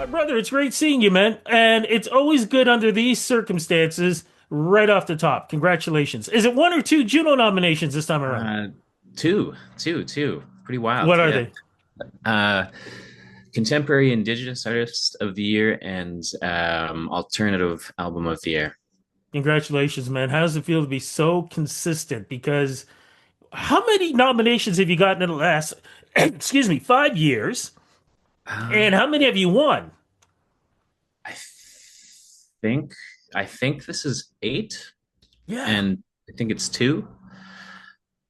Brother, it's great seeing you, man. And it's always good under these circumstances, right off the top. Congratulations. Is it one or two Juno nominations this time around? Uh, two. Pretty wild. What are Yeah. they? Uh, Contemporary Indigenous Artist of the Year and Alternative Album of the Year. Congratulations, man. How does it feel to be so consistent? Because how many nominations have you gotten in the last, excuse me, 5 years? And Um, how many have you won? I think I think this is eight, Yeah, and I think it's two.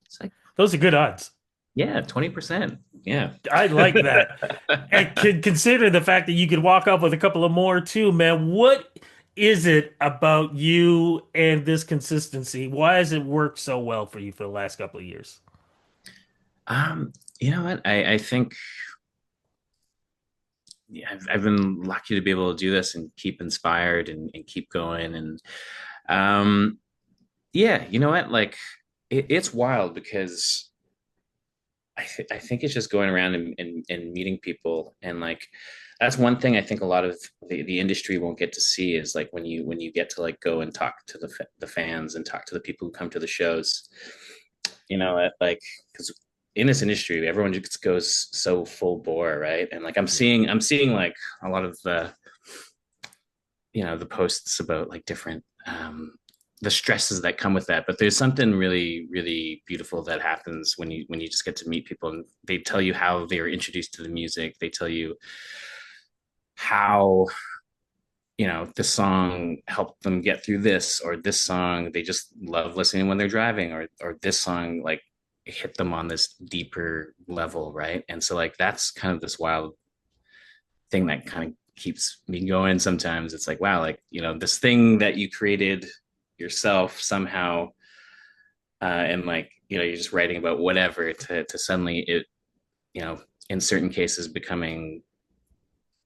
It's like those are good odds. yeah, 20%. Yeah. I like that. And consider the fact that you could walk up with a couple of more too, man. What is it about you and this consistency? Why has it worked so well for you for the last couple of years? Um, you know what? I think yeah, I've been lucky to be able to do this and keep inspired and keep going. And um, yeah, you know what? Like it's wild because I think it's just going around and meeting people and like that's one thing I think a lot of the industry won't get to see is like when you get to like go and talk to the fans and talk to the people who come to the shows, you know, like because in this industry everyone just goes so full bore, right? And like I'm seeing like a lot of the posts about like different the stresses that come with that, but there's something really beautiful that happens when you just get to meet people and they tell you how they were introduced to the music. They tell you how this song helped them get through this, or this song they just love listening when they're driving, or this song like hit them on this deeper level, right? And so like that's kind of this wild thing that kind of keeps me going. Sometimes it's like, wow, like this thing that you created yourself somehow, and like you're just writing about whatever to suddenly it in certain cases becoming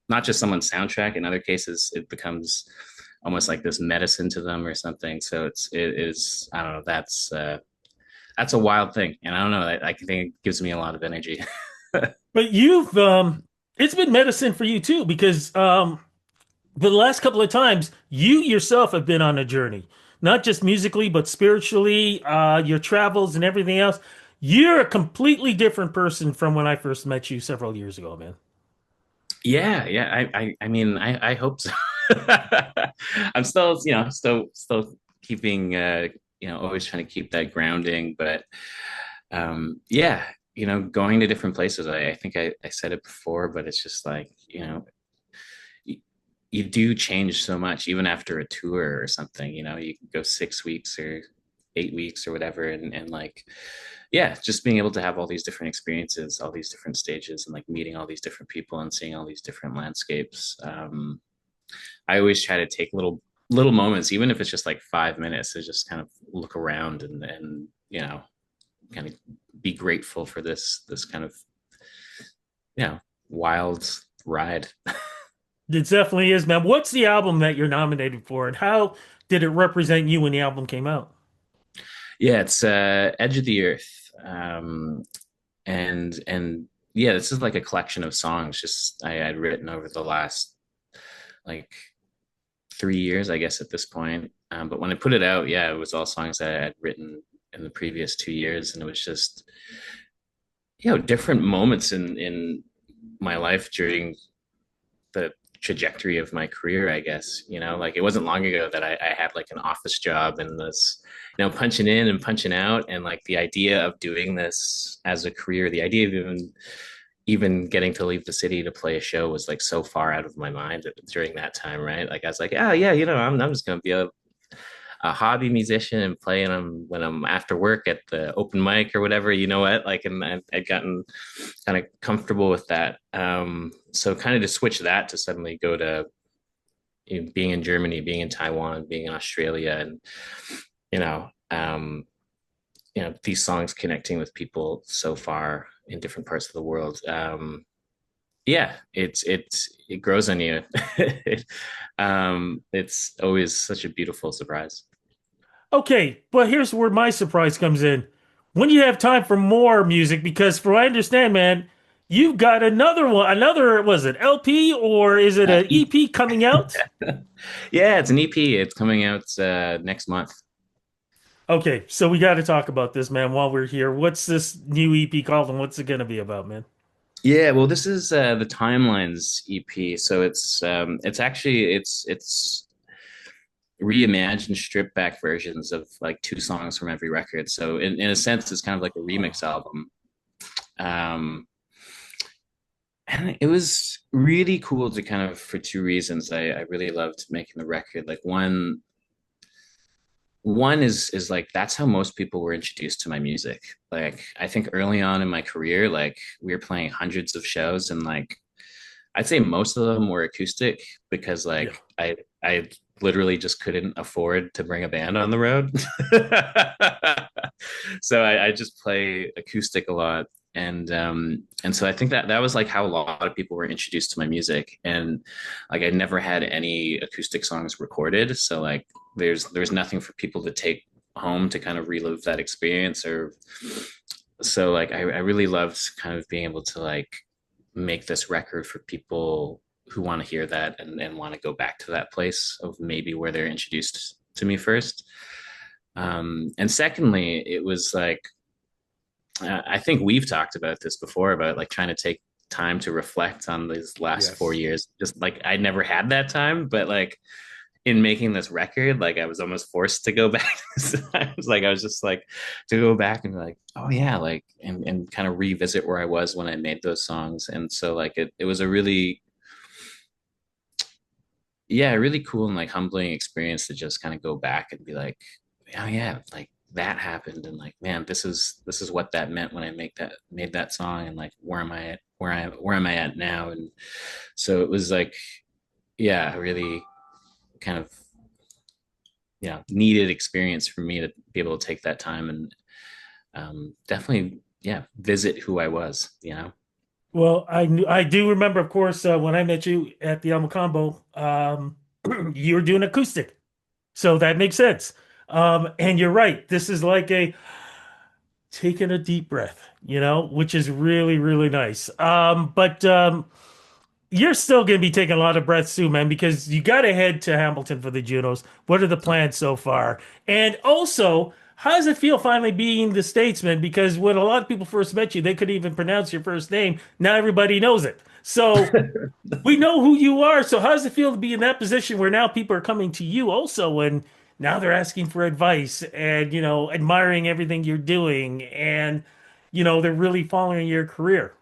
not just someone's soundtrack. In other cases it becomes almost like this medicine to them or something. So it is, I don't know, that's a wild thing, and I don't know, I think it gives me a lot of energy. But it's been medicine for you too, because for the last couple of times, you yourself have been on a journey, not just musically, but spiritually, your travels and everything else. You're a completely different person from when I first met you several years ago, man. Yeah, I mean, I hope so. I'm still, still keeping, always trying to keep that grounding. But yeah, going to different places. I think I said it before, but it's just like, you, you do change so much, even after a tour or something. You can go 6 weeks or 8 weeks or whatever, and like yeah, just being able to have all these different experiences, all these different stages, and like meeting all these different people and seeing all these different landscapes. I always try to take little moments, even if it's just like 5 minutes, to just kind of look around and kind of be grateful for this kind of wild ride. It definitely is, man. What's the album that you're nominated for, and how did it represent you when the album came out? Yeah, it's Edge of the Earth. And yeah, this is like a collection of songs just I'd written over the last like 3 years, I guess, at this point. But when I put it out, yeah, it was all songs that I had written in the previous 2 years, and it was just different moments in my life during the trajectory of my career, I guess. Like it wasn't long ago that I had like an office job and this, punching in and punching out, and like the idea of doing this as a career, the idea of even getting to leave the city to play a show was like so far out of my mind during that time, right? Like I was like, oh yeah, I'm just gonna be a hobby musician and playing them when I'm after work at the open mic or whatever, you know what? Like, and I'd gotten kind of comfortable with that. So kind of to switch that to suddenly go to being in Germany, being in Taiwan, being in Australia, and you know, um, these songs connecting with people so far in different parts of the world. Yeah, it grows on you. It's always such a beautiful surprise. Okay, but here's where my surprise comes in. When you have time for more music, because from what I understand, man, you've got another one, another, was it LP or is it an E- EP coming out? yeah, it's an EP. It's coming out next month. Okay, so we got to talk about this, man, while we're here. What's this new EP called and what's it going to be about, man? Yeah, well, this is the Timelines EP. So it's actually it's reimagined, stripped back versions of like two songs from every record. So in a sense, it's kind of like a remix album. Um, and it was really cool to kind of for two reasons. I really loved making the record. Like one is like that's how most people were introduced to my music. Like I think early on in my career, like we were playing hundreds of shows and like I'd say most of them were acoustic because Yeah. like I literally just couldn't afford to bring a band on the road. So I just play acoustic a lot. And so I think that that was like how a lot of people were introduced to my music. And like I never had any acoustic songs recorded. So like there's nothing for people to take home to kind of relive that experience or so like I really loved kind of being able to like make this record for people who want to hear that and want to go back to that place of maybe where they're introduced to me first. And secondly, it was like, I think we've talked about this before about like trying to take time to reflect on these last four Yes. years. Just like I never had that time, but like in making this record, like I was almost forced to go back. I was like, I was just like to go back and be like, oh yeah, like and kind of revisit where I was when I made those songs. And so like it was a really yeah, really cool and like humbling experience to just kind of go back and be like, oh yeah, like that happened and like man, this is what that meant when I made that song and like where am I at where am I at now? And so it was like yeah, really kind of needed experience for me to be able to take that time and definitely yeah visit who I was, you know. Well, I do remember, of course, when I met you at the Alma Combo, you were doing acoustic. So that makes sense. And you're right. This is like a taking a deep breath, which is really, really nice. But you're still going to be taking a lot of breaths too, man, because you got to head to Hamilton for the Junos. What are the plans so far? And also, how does it feel finally being the statesman? Because when a lot of people first met you, they couldn't even pronounce your first name. Now everybody knows it. So we know who you are. So how does it feel to be in that position where now people are coming to you also and now they're asking for advice and, admiring everything you're doing and, they're really following your career.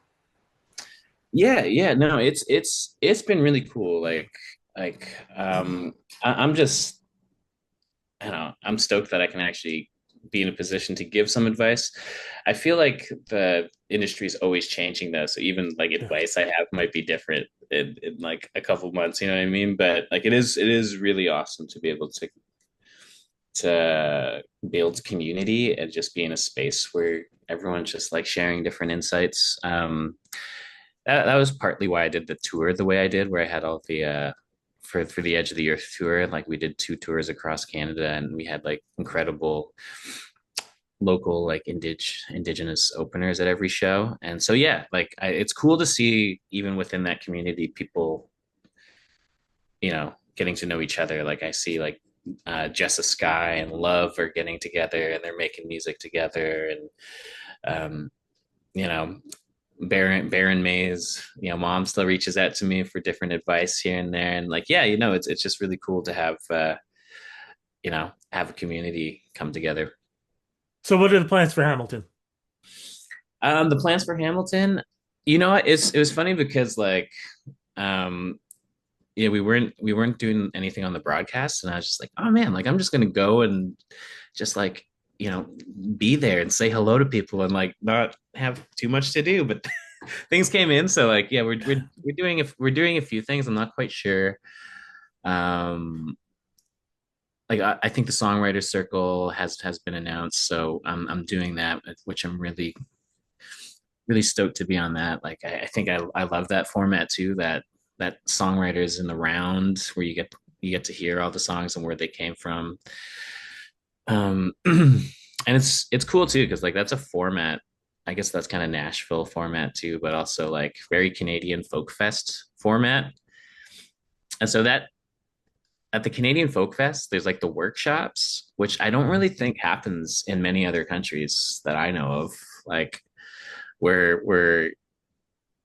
Yeah, yeah, no, it's been really cool. I'm just I don't know, I'm stoked that I can actually be in a position to give some advice. I feel like the industry is always changing though, so even like Yeah. advice I have might be different in like a couple months, you know what I mean? But like it is really awesome to be able to build community and just be in a space where everyone's just like sharing different insights. That was partly why I did the tour the way I did, where I had all the for the Edge of the Earth tour. Like we did two tours across Canada, and we had like incredible local like indigenous openers at every show. And so yeah, like it's cool to see even within that community people, getting to know each other. Like I see like Jessa Sky and Love are getting together and they're making music together, and um, you know Baron Mays, mom still reaches out to me for different advice here and there. And like, yeah, it's just really cool to have a community come together. So what are the plans for Hamilton? The plans for Hamilton, it was funny because like, um, yeah, we weren't doing anything on the broadcast, and I was just like, oh man, like I'm just gonna go and just like, you know, be there and say hello to people and like not have too much to do, but things came in. So like, yeah, we're doing a few things. I'm not quite sure. Um, like I think the songwriters circle has been announced, so I'm doing that, which I'm really really stoked to be on that. Like I think I love that format too. That songwriters in the round where you get to hear all the songs and where they came from. And it's cool too because like that's a format. I guess that's kind of Nashville format too, but also like very Canadian folk fest format. And so that at the Canadian Folk Fest, there's like the workshops, which I don't really think happens in many other countries that I know of. Like where where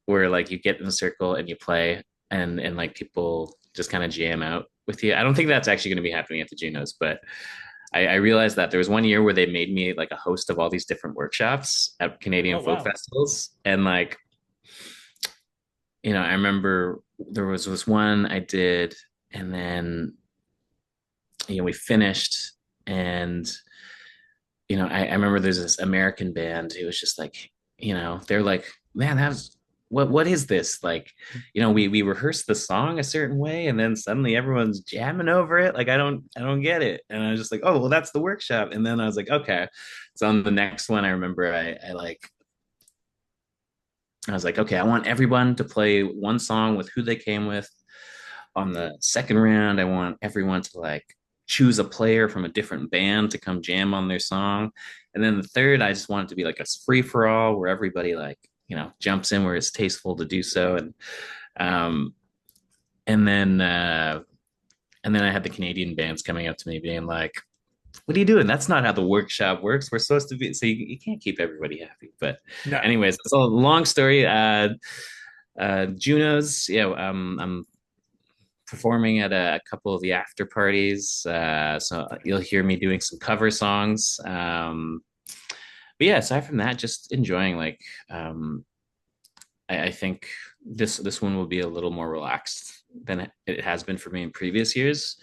where like you get in a circle and you play and like people just kind of jam out with you. I don't think that's actually going to be happening at the Junos, but I realized that there was one year where they made me like a host of all these different workshops at Canadian Oh, folk wow. festivals. And like, I remember there was this one I did, and then we finished, and I remember there's this American band who was just like, they're like, man, that's what is this? Like, we rehearsed the song a certain way, and then suddenly everyone's jamming over it. Like, I don't get it. And I was just like, oh, well, that's the workshop. And then I was like, okay. So on the next one, I remember I was like, okay, I want everyone to play one song with who they came with. On the second round, I want everyone to like choose a player from a different band to come jam on their song. And then the third, I just want it to be like a free for all where everybody like, jumps in where it's tasteful to do so. Um and then I had the Canadian bands coming up to me being like, what are you doing? That's not how the workshop works. We're supposed to be, so you can't keep everybody happy. But No. anyways, it's a long story. Juno's, I'm performing at a couple of the after parties. So you'll hear me doing some cover songs. But yeah, aside from that, just enjoying um, I think this one will be a little more relaxed than it has been for me in previous years.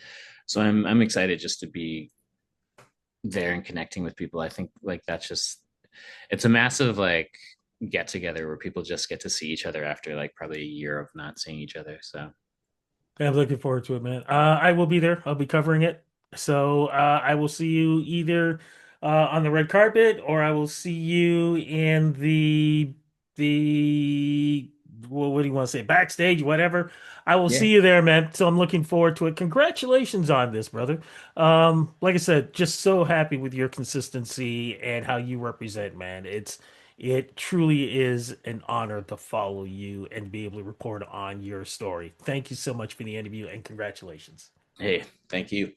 So I'm excited just to be there and connecting with people. I think like that's just it's a massive like get together where people just get to see each other after like probably a year of not seeing each other. So I'm looking forward to it, man. I will be there. I'll be covering it. So I will see you either on the red carpet or I will see you in the what do you want to say? Backstage, whatever. I will yeah. see you there, man. So I'm looking forward to it. Congratulations on this, brother. Like I said, just so happy with your consistency and how you represent, man. It truly is an honor to follow you and be able to report on your story. Thank you so much for the interview and congratulations. Hey, thank you.